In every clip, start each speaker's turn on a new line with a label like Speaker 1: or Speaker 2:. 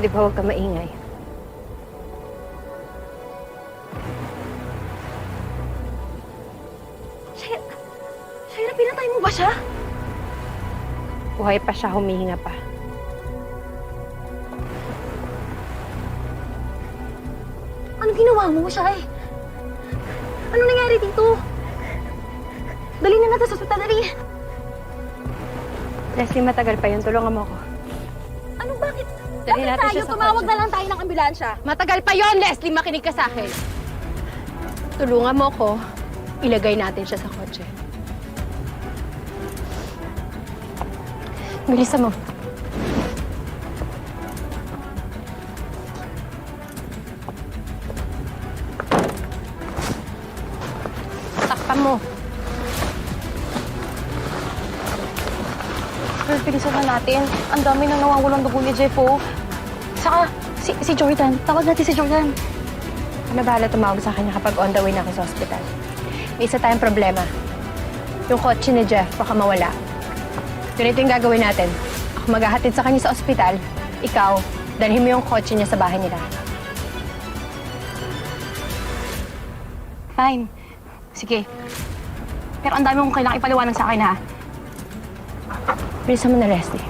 Speaker 1: Pwede ba huwag ka maingay?
Speaker 2: Shaira, pinatay mo ba siya?
Speaker 1: Buhay pa siya, humihinga pa.
Speaker 2: Anong ginawa mo, Shai? Anong nangyari dito? Dali na natin sa ospital, dali.
Speaker 1: Leslie, matagal pa yun. Tulungan mo ako.
Speaker 2: Ano, bakit?
Speaker 1: Dali
Speaker 2: Bakit
Speaker 1: natin
Speaker 2: tayo?
Speaker 1: siya sa
Speaker 2: Tumawag
Speaker 1: kotse.
Speaker 2: na lang tayo ng ambulansya.
Speaker 1: Matagal pa yon, Leslie. Makinig ka sa akin. Tulungan mo ako. Ilagay natin siya sa kotse. Bilisan mo. Takpan mo.
Speaker 2: Girl, bilisan na natin. Ang dami na nawawalang dugo ni Jeff, oh. Saka, si Jordan. Tawag natin si Jordan.
Speaker 1: Ano bahala tumawag sa kanya kapag on the way na ako sa ospital? May isa tayong problema. Yung kotse ni Jeff, baka mawala. Ganito yung gagawin natin. Ako maghahatid sa kanya sa ospital. Ikaw, dalhin mo yung kotse niya sa bahay nila.
Speaker 2: Fine. Sige. Pero ang dami mong kailangang ipaliwanag sa akin, ha?
Speaker 1: Bilisan mo na, Leslie.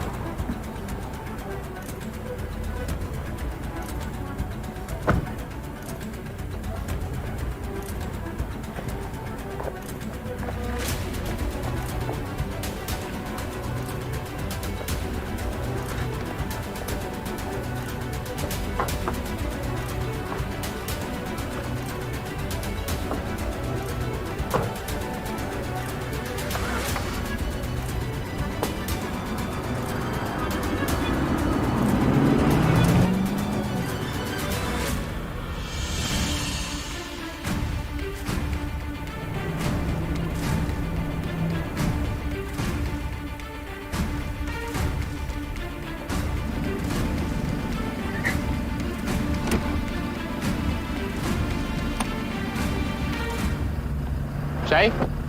Speaker 3: Shay?